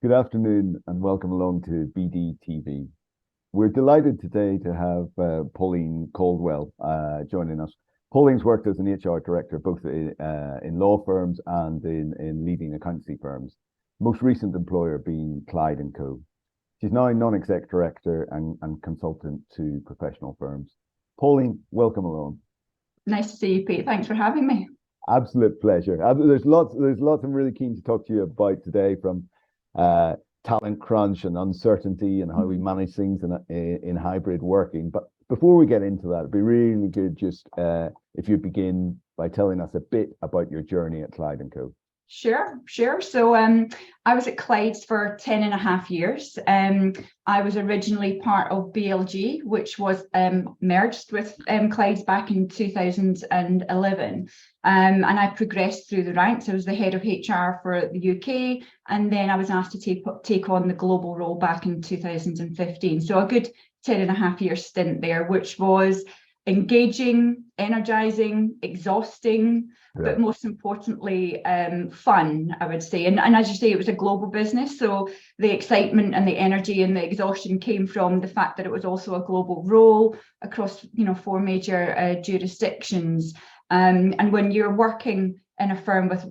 Good afternoon and welcome along to BD TV. We're delighted today to have Pauline Caldwell joining us. Pauline's worked as an HR director both in law firms and in leading accountancy firms, most recent employer being Clyde Co. She's now a non-exec director and consultant to professional firms. Pauline, welcome along. Nice to see you, Pete. Thanks for having me. Absolute pleasure. There's lots I'm really keen to talk to you about today, from talent crunch and uncertainty and how we manage things in hybrid working. But before we get into that, it'd be really good just if you begin by telling us a bit about your journey at Clyde Co. Sure. So I was at Clyde's for 10 and a half years. I was originally part of BLG, which was merged with Clyde's back in 2011. And I progressed through the ranks. I was the head of HR for the UK, and then I was asked to take on the global role back in 2015. So a good 10 and a half year stint there, which was engaging, energizing, exhausting, but most importantly, fun, I would say. And as you say, it was a global business. So the excitement and the energy and the exhaustion came from the fact that it was also a global role across, 4 major jurisdictions. And when you're working in a firm with,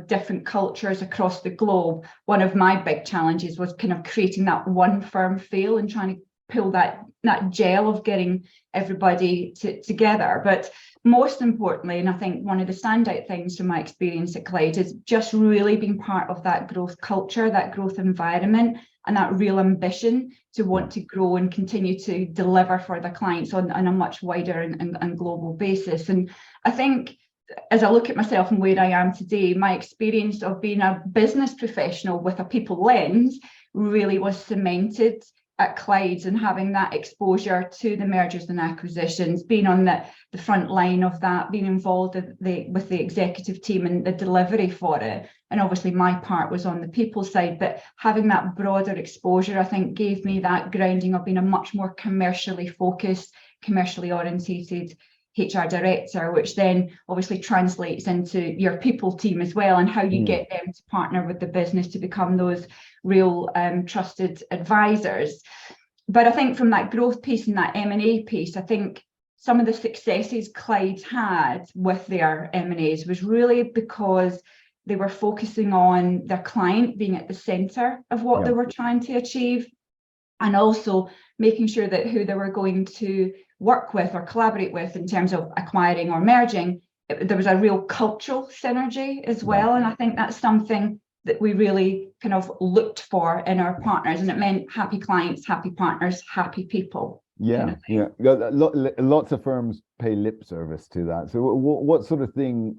different cultures across the globe, one of my big challenges was kind of creating that one firm feel and trying to pull that gel of getting everybody together. But most importantly, and I think one of the standout things from my experience at Clyde is just really being part of that growth culture, that growth environment, and that real ambition to want to grow and continue to deliver for the clients on a much wider and global basis. And I think as I look at myself and where I am today, my experience of being a business professional with a people lens really was cemented at Clyde's, and having that exposure to the mergers and acquisitions, being on the front line of that, being involved with the executive team and the delivery for it. And obviously my part was on the people side, but having that broader exposure, I think, gave me that grounding of being a much more commercially focused, commercially orientated HR director, which then obviously translates into your people team as well, and how you get them to partner with the business to become those real trusted advisors. But I think from that growth piece and that M&A piece, I think some of the successes Clyde's had with their M&As was really because they were focusing on their client being at the center of what they were trying to achieve, and also making sure that who they were going to work with or collaborate with in terms of acquiring or merging, there was a real cultural synergy as well. And I think that's something that we really kind of looked for in our partners, and it meant happy clients, happy partners, happy people. Lots of firms pay lip service to that. So what sort of thing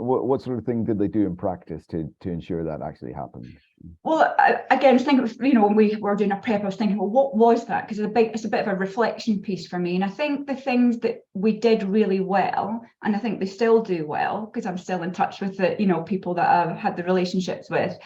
did they do in practice to ensure that actually happened? Well, again, I think it was, when we were doing a prep, I was thinking, well, what was that? Because it's a bit of a reflection piece for me. And I think the things that we did really well, and I think they still do well, because I'm still in touch with the, people that I've had the relationships with,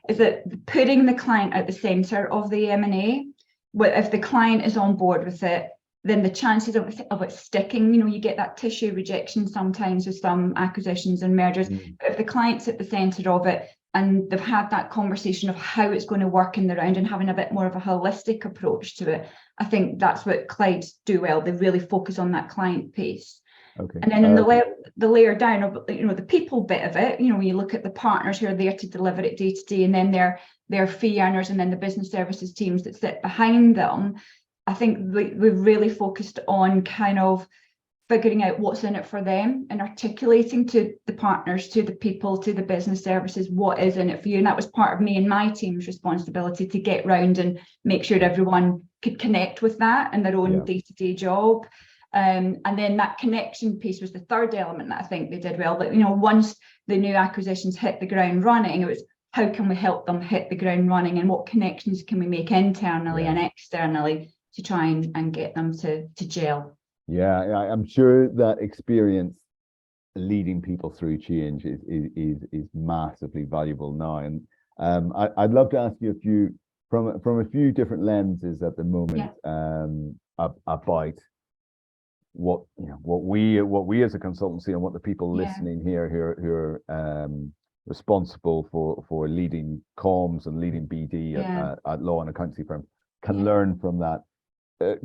is that putting the client at the center of the M&A. If the client is on board with it, then the chances of it sticking, you get that tissue rejection sometimes with some acquisitions and mergers. But if the client's at the center of it, and they've had that conversation of how it's going to work in the round and having a bit more of a holistic approach to it, I think that's what Clyde do well. They really focus on that client piece. Okay. And then in the layer down of, the people bit of it, when you look at the partners who are there to deliver it day to day, and then their fee earners, and then the business services teams that sit behind them, I think we've really focused on kind of figuring out what's in it for them and articulating to the partners, to the people, to the business services, what is in it for you. And that was part of me and my team's responsibility, to get round and make sure everyone could connect with that in their own day-to-day job. And then that connection piece was the third element that I think they did well. But, once the new acquisitions hit the ground running, it was, how can we help them hit the ground running, and what connections can we make internally and externally to try and get them to gel. Yeah, I'm sure that experience leading people through change is massively valuable now. And I'd love to ask you from a few different lenses at the moment about what we as a consultancy, and what the people listening here who are responsible for leading comms and leading BD at law and accountancy firms can learn from that.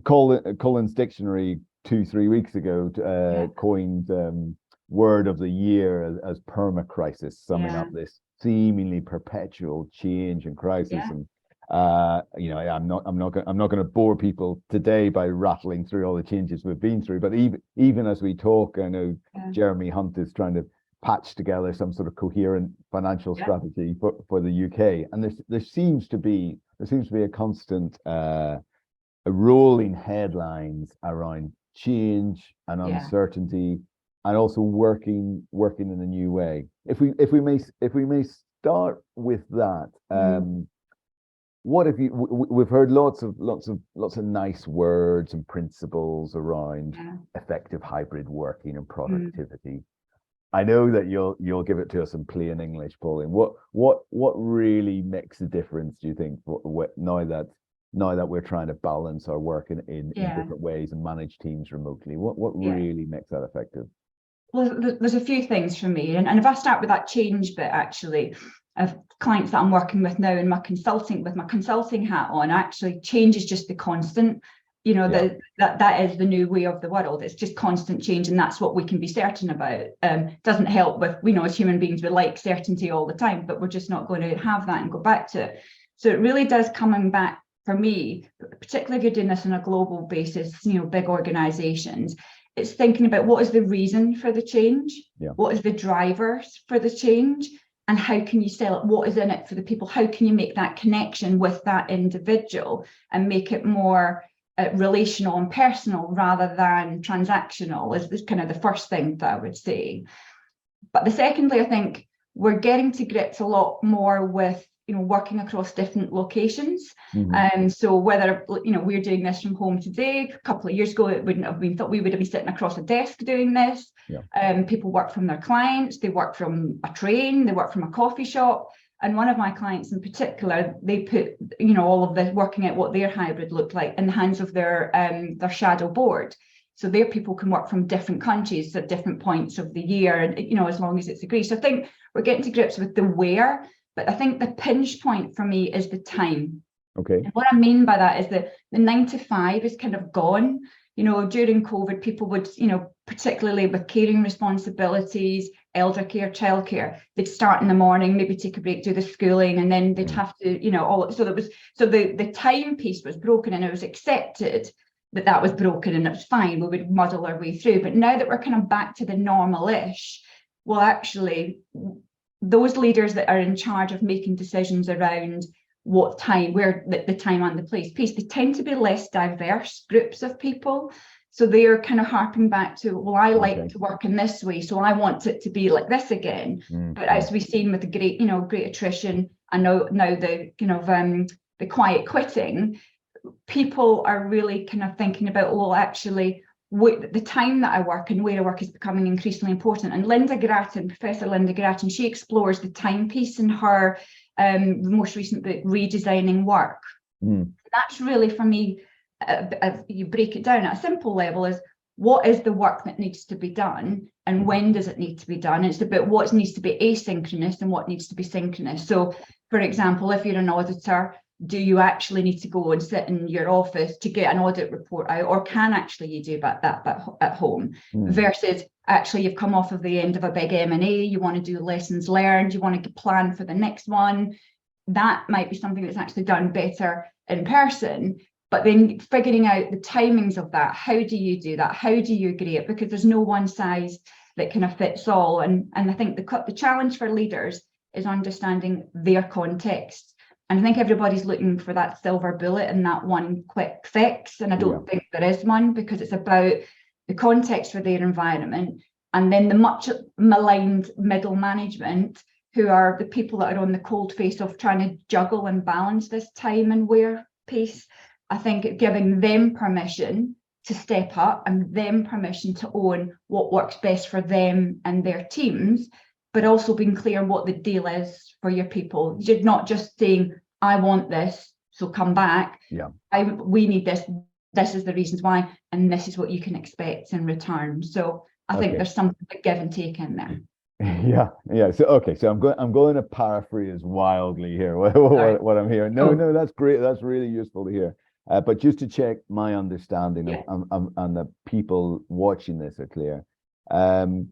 Cullen's dictionary 2-3 weeks ago coined word of the year as perma-crisis, summing up this seemingly perpetual change and crisis. And I'm not going to bore people today by rattling through all the changes we've been through, but even as we talk, I know Jeremy Hunt is trying to patch together some sort of coherent financial strategy for the UK, and there seems to be a constant rolling headlines around change and uncertainty, and also working in a new way. If we may start with that, what have you? We've heard lots of nice words and principles around effective hybrid working and productivity. I know that you'll give it to us in plain English, Pauline. What really makes a difference, do you think, now that we're trying to balance our work in different ways and manage teams remotely? What really makes that effective? Well, there's a few things for me, and if I start with that change bit, actually, of clients that I'm working with now in my consulting hat on, actually change is just the constant. That is the new way of the world. It's just constant change, and that's what we can be certain about. Doesn't help with, as human beings, we like certainty all the time, but we're just not going to have that and go back to it. So it really does coming back for me, particularly if you're doing this on a global basis, big organizations, it's thinking about what is the reason for the change, what is the drivers for the change, and how can you sell it? What is in it for the people? How can you make that connection with that individual and make it more relational and personal rather than transactional? Is kind of the first thing that I would say. But secondly, I think we're getting to grips a lot more with working across different locations. So whether we're doing this from home today, a couple of years ago it wouldn't have been thought we would have been sitting across a desk doing this. People work from their clients, they work from a train, they work from a coffee shop. And one of my clients in particular, they put all of this, working out what their hybrid looked like, in the hands of their shadow board. So their people can work from different countries at different points of the year, and as long as it's agreed. So I think we're getting to grips with the where. But I think the pinch point for me is the time. Okay. And what I mean by that is that the 9 to 5 is kind of gone. During COVID, people would, particularly with caring responsibilities, elder care, childcare, they'd start in the morning, maybe take a break, do the schooling, and then they'd have to, the time piece was broken, and it was accepted that was broken, and it was fine. We would muddle our way through. But now that we're kind of back to the normal-ish, well, actually, those leaders that are in charge of making decisions around what time, where the time and the place piece, they tend to be less diverse groups of people. So they're kind of harping back to, well, I like to work in this way, so I want it to be like this again. But as we've seen with the great attrition, and now the quiet quitting, people are really kind of thinking about, well, actually, the time that I work and where I work is becoming increasingly important. And Professor Linda Grattan, she explores the timepiece in her most recent book, Redesigning Work. That's really, for me, if you break it down at a simple level, is what is the work that needs to be done and when does it need to be done? It's about what needs to be asynchronous and what needs to be synchronous. So, for example, if you're an auditor, do you actually need to go and sit in your office to get an audit report out, or can actually you do that at home? Versus actually you've come off of the end of a big M&A, you want to do lessons learned, you want to plan for the next one. That might be something that's actually done better in person. But then figuring out the timings of that, how do you do that? How do you agree it? Because there's no one size that kind of fits all. And I think the challenge for leaders is understanding their context. And I think everybody's looking for that silver bullet and that one quick fix. And I don't think there is one, because it's about the context for their environment. And then the much maligned middle management, who are the people that are on the cold face of trying to juggle and balance this time and where piece. I think giving them permission to step up and them permission to own what works best for them and their teams, but also being clear what the deal is for your people. You're not just saying, I want this, so come back. We need this. This is the reasons why, and this is what you can expect in return. So I think there's something like give and take in there. Yeah. So okay, so I'm going to paraphrase wildly here Sorry. what I'm hearing. No, Oh, no, that's great. That's really useful to hear. But just to check my understanding of yeah, and the people watching this are clear. Um,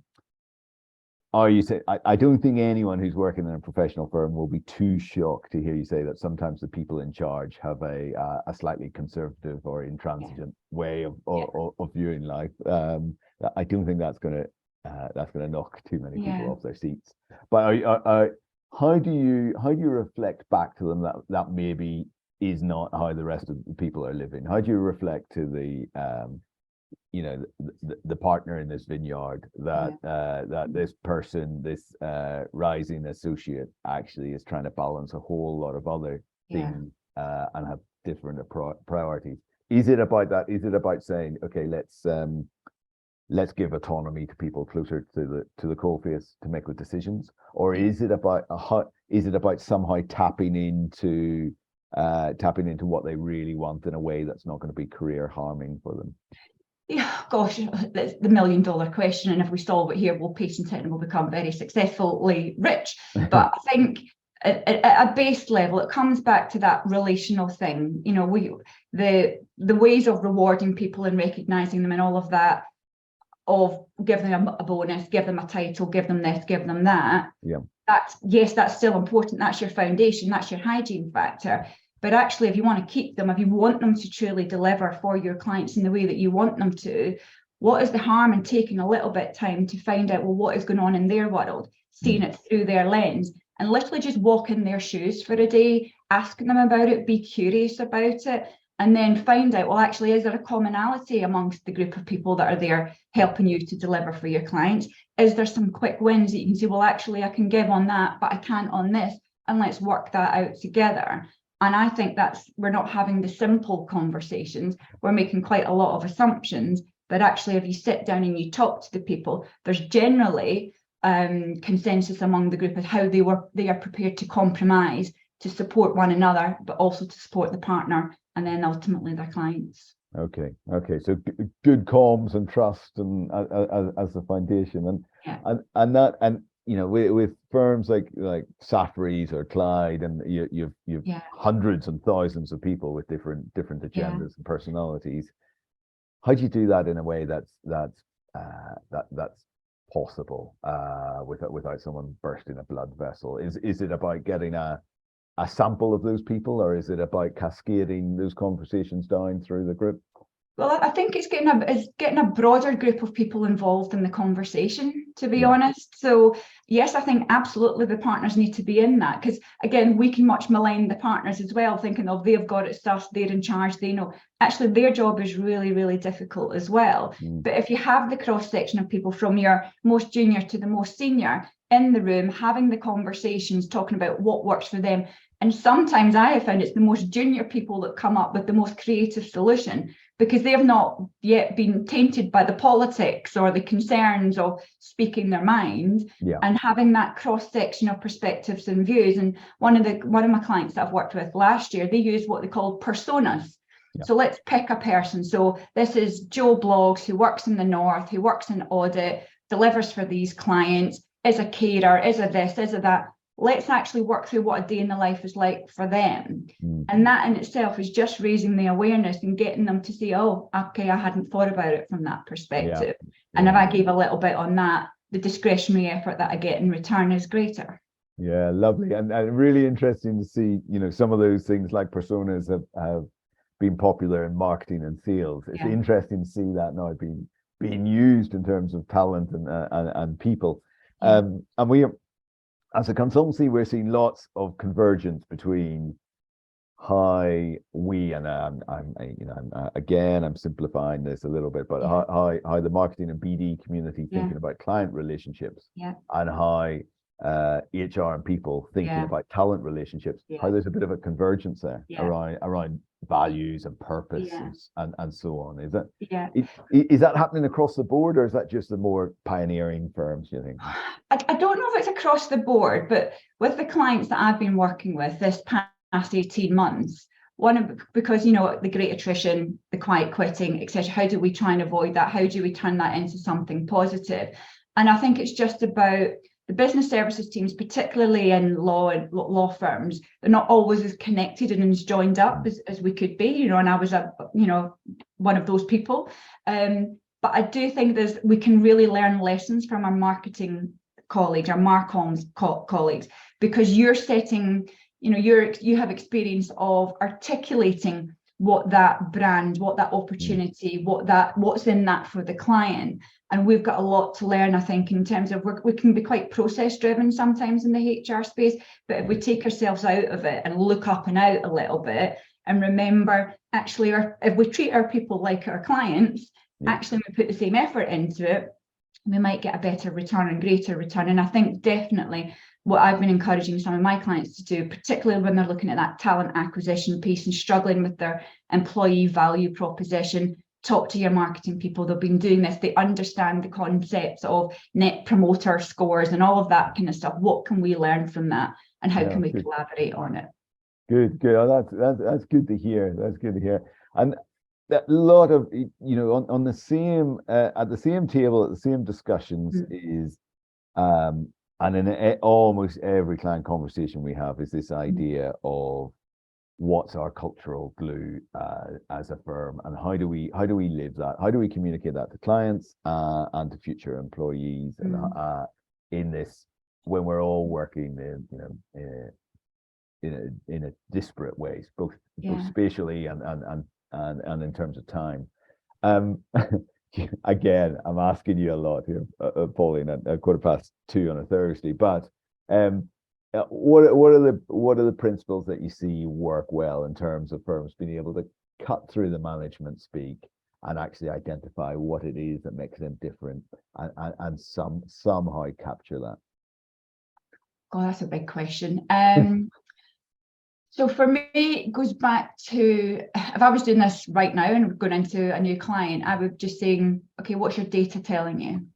are you say I don't think anyone who's working in a professional firm will be too shocked to hear you say that sometimes the people in charge have a slightly conservative or yeah, intransigent way yeah, of viewing life. I don't think that's gonna knock too many people yeah. off their seats. But how do you reflect back to them that that maybe is not how the rest of the people are living? How do you reflect to the partner in this vineyard that Yeah. that this person, this rising associate, actually is trying to balance a whole lot of other Yeah. things and have different priorities? Is it about that? Is it about saying, okay, let's give autonomy to people closer to the coalface to make the decisions, or Yeah. is it about is it about somehow tapping into what they really want in a way that's not going to be career harming for them? Yeah, gosh, that's the $1 million question. And if we solve it here, we'll patent it and we'll become very successfully rich. But I think at a base level, it comes back to that relational thing. You know, the ways of rewarding people and recognizing them and all of that, of give them a bonus, give them a title, give them this, give them that. Yeah. That's still important. That's your foundation, that's your hygiene factor. But actually, if you want to keep them, if you want them to truly deliver for your clients in the way that you want them to, what is the harm in taking a little bit of time to find out, well, what is going on in their world, seeing it through their lens, and literally just walk in their shoes for a day, asking them about it, be curious about it, and then find out, well, actually, is there a commonality amongst the group of people that are there helping you to deliver for your clients? Is there some quick wins that you can say, well, actually, I can give on that, but I can't on this, and let's work that out together. And I think we're not having the simple conversations. We're making quite a lot of assumptions, but actually, if you sit down and you talk to the people, there's generally consensus among the group of how they are prepared to compromise to support one another, but also to support the partner and then ultimately their clients. Okay. So good comms and trust and as the foundation, Yeah, and with firms like Safri's or Clyde, and you've yeah, hundreds and thousands of people with different yeah. agendas and personalities. How do you do that in a way that's possible without someone bursting a blood vessel? Is it about getting a sample of those people, or is it about cascading those conversations down through the group? Well, I think it's getting a broader group of people involved in the conversation, to be Yeah. honest. So yes, I think absolutely the partners need to be in that, because again, we can much malign the partners as well, thinking, oh, they've got it stuff, they're in charge, they know. Actually, their job is really, really difficult as well. But if you have the cross section of people from your most junior to the most senior in the room, having the conversations, talking about what works for them. And sometimes I have found it's the most junior people that come up with the most creative solution, because they have not yet been tainted by the politics or the concerns of speaking their mind. Yeah. And having that cross section of perspectives and views. And one of my clients that I've worked with last year, they use what they call personas. Yeah. So let's pick a person. So this is Joe Bloggs, who works in the north, who works in audit, delivers for these clients, is a carer, is a this, is a that. Let's actually work through what a day in the life is like for them. And that in itself is just raising the awareness and getting them to say, oh, okay, I hadn't thought about it from that perspective. Yeah. And if I gave a little bit on that, the discretionary effort that I get in return is greater. Yeah, lovely. And really interesting to see, some of those things like personas have been popular in marketing and sales. It's interesting to see that now being used in terms of talent and people. And we, as a consultancy, we're seeing lots of convergence between how we, and I'm simplifying this a little bit, but how the marketing and BD community thinking about client relationships, and how HR and people thinking about talent relationships, how there's a bit of a convergence there around values and purpose and so on. Is that happening across the board, or is that just the more pioneering firms, do you think? I don't know if it's across the board, but with the clients that I've been working with this past 18 months, because the great attrition, the quiet quitting, etc., how do we try and avoid that? How do we turn that into something positive? And I think it's just about the business services teams, particularly in law firms, they're not always as connected and as joined up as we could be, you know, and I was one of those people. But I do think we can really learn lessons from our marketing colleagues, our marcoms colleagues, because you're setting, you know, you have experience of articulating what that brand, what that opportunity, what's in that for the client. And we've got a lot to learn, I think, in terms of we can be quite process driven sometimes in the HR space, but if we take ourselves out of it and look up and out a little bit and remember, actually, if we treat our people like our clients, actually we put the same effort into it, we might get a better return and greater return. And I think definitely what I've been encouraging some of my clients to do, particularly when they're looking at that talent acquisition piece and struggling with their employee value proposition, talk to your marketing people. They've been doing this. They understand the concepts of net promoter scores and all of that kind of stuff. What can we learn from that, and how can we collaborate on it? Good. Oh, that's good to hear. That's good to hear. And a lot of, you know, on the same at the same table, at the same discussions is and in almost every client conversation we have is this idea of what's our cultural glue as a firm, and how do we live that? How do we communicate that to clients and to future employees, and in this, when we're all working in a disparate ways, both spatially and in terms of time. Again, I'm asking you a lot here, Pauline, at 2:15 on a Thursday. But what are the principles that you see work well in terms of firms being able to cut through the management speak and actually identify what it is that makes them different, and somehow capture that? Oh, that's a big question. So for me, it goes back to, if I was doing this right now and going into a new client, I would just saying, okay, what's your data telling you?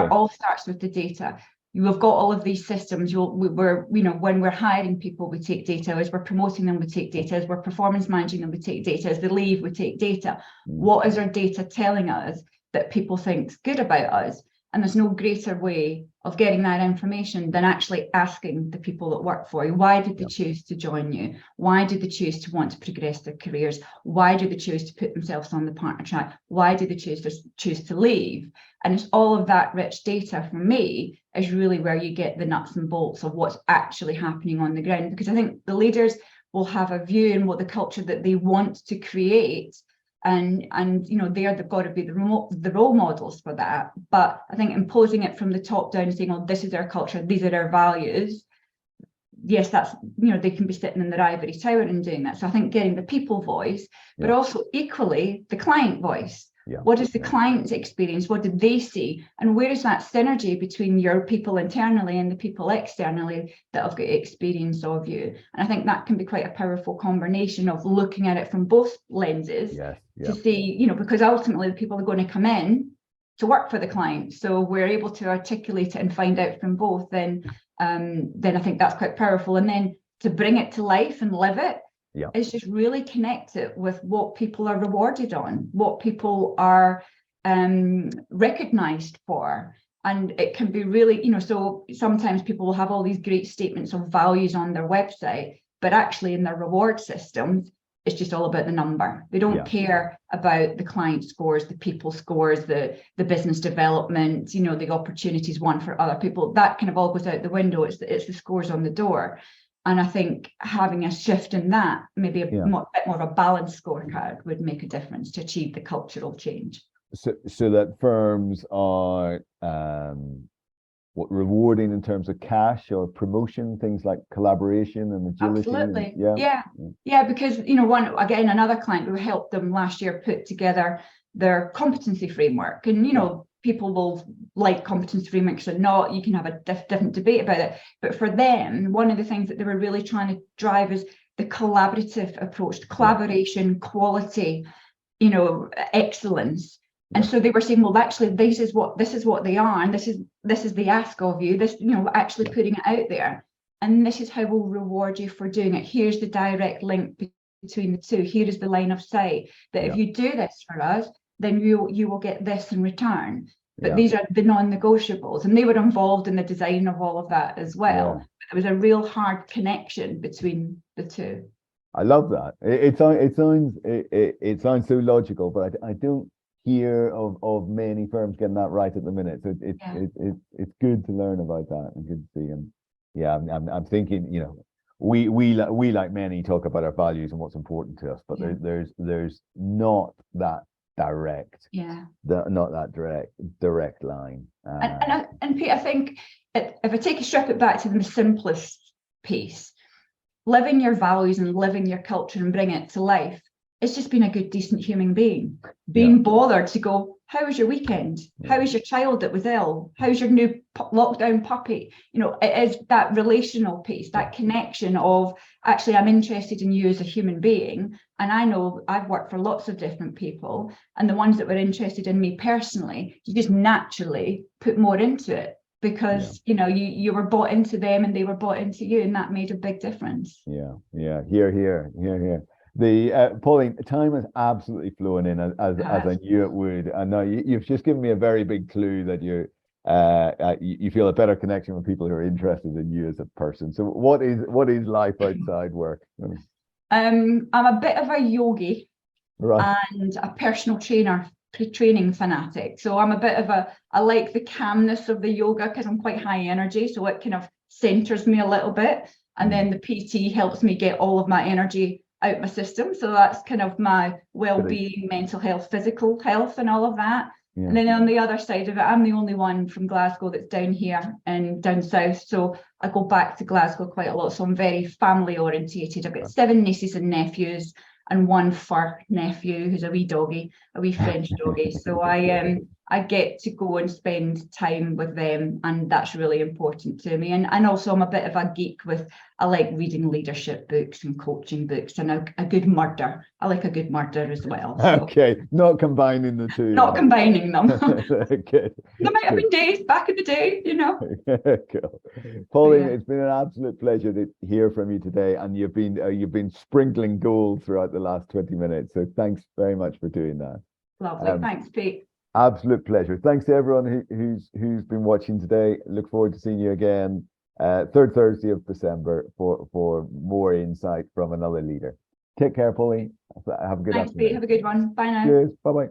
All starts with the data. You have got all of these systems. When we're hiring people, we take data. As we're promoting them, we take data. As we're performance managing them, we take data. As they leave, we take data. What is our data telling us that people think's good about us? And there's no greater way of getting that information than actually asking the people that work for you, why did they choose to join you? Why did they choose to want to progress their careers? Why did they choose to put themselves on the partner track? Why did they choose to leave? And it's all of that rich data, for me, is really where you get the nuts and bolts of what's actually happening on the ground. Because I think the leaders will have a view in what the culture that they want to create, and you know, they've got to be the role models for that. But I think imposing it from the top down and saying, oh, this is our culture, these are our values, yes, that's, you know, they can be sitting in their ivory tower and doing that. So I think getting the people voice, but also equally the client voice. What is the client's experience? What did they see? And where is that synergy between your people internally and the people externally that have got experience of you? And I think that can be quite a powerful combination of looking at it from both lenses to see, you know, because ultimately the people are going to come in to work for the client. So we're able to articulate it and find out from both, then I think that's quite powerful. And then to bring it to life and live it, it's just really connect it with what people are rewarded on, what people are recognized for. And it can be really, you know, so sometimes people will have all these great statements of values on their website, but actually in their reward systems, it's just all about the number. They don't care about the client scores, the people scores, the business development, you know, the opportunities won for other people. That kind of all goes out the window. It's the scores on the door. And I think having a shift in that, maybe a bit more of a balanced scorecard, would make a difference to achieve the cultural change. So that firms are rewarding in terms of cash or promotion, things like collaboration and agility. Absolutely. Yeah, because, you know, another client, we helped them last year put together their competency framework. And, you know, people will like competency frameworks or not. You can have a different debate about it. But for them, one of the things that they were really trying to drive is the collaborative approach, collaboration, quality, you know, excellence. And so they were saying, well, actually, this is what they are, and this is the ask of you. This, you know, actually putting it out there, and this is how we'll reward you for doing it. Here's the direct link between the two. Here is the line of sight that if you do this for us, then you will get this in return. but these are the non-negotiables, and they were involved in the design of all of that as well. But there was a real hard connection between the two. I love that. It sounds so logical, but I don't hear of many firms getting that right at the minute. So it's good to learn about that and good to see. And yeah, I'm thinking, you know, we like many talk about our values and what's important to us, but there's not that direct, not that direct line. And Pete, I think if I take a strip it back to the simplest piece, living your values and living your culture and bring it to life, it's just being a good, decent human being, being bothered to go, how was your weekend? How was your child that was ill? How's your new lockdown puppy? You know, it is that relational piece, that connection of, actually, I'm interested in you as a human being. And I know I've worked for lots of different people, and the ones that were interested in me personally, you just naturally put more into it, because you know, you were bought into them and they were bought into you, and that made a big difference. Here. The Pauline, time has absolutely flown in as I knew it would, and now you've just given me a very big clue that you feel a better connection with people who are interested in you as a person. So what is life outside work? I'm a bit of a yogi, and a personal training fanatic. So I'm a bit of I like the calmness of the yoga because I'm quite high energy, so it kind of centers me a little bit, and then the PT helps me get all of my energy out my system. So that's kind of my well-being, mental health, physical health, and all of that. And then on the other side of it, I'm the only one from Glasgow that's down here and down south, so I go back to Glasgow quite a lot. So I'm very family orientated. I've got 7 nieces and nephews and 1 fur nephew who's a wee doggy, a wee French doggy. So I get to go and spend time with them, and that's really important to me. And also I'm a bit of a geek I like reading leadership books and coaching books, and a good murder. I like a good murder as well. So. Okay, not combining the two. Not combining them. Okay. There might have been days back in the day, you know. Cool. Pauline, it's been an absolute pleasure to hear from you today, and you've been sprinkling gold throughout the last 20 minutes. So thanks very much for doing that. Lovely. Thanks, Pete. Absolute pleasure. Thanks to everyone who's been watching today. Look forward to seeing you again 3rd Thursday of December for more insight from another leader. Take care, Pauline. Have a good afternoon. Thanks, Pete. Have a good one. Bye now. Cheers. Bye-bye.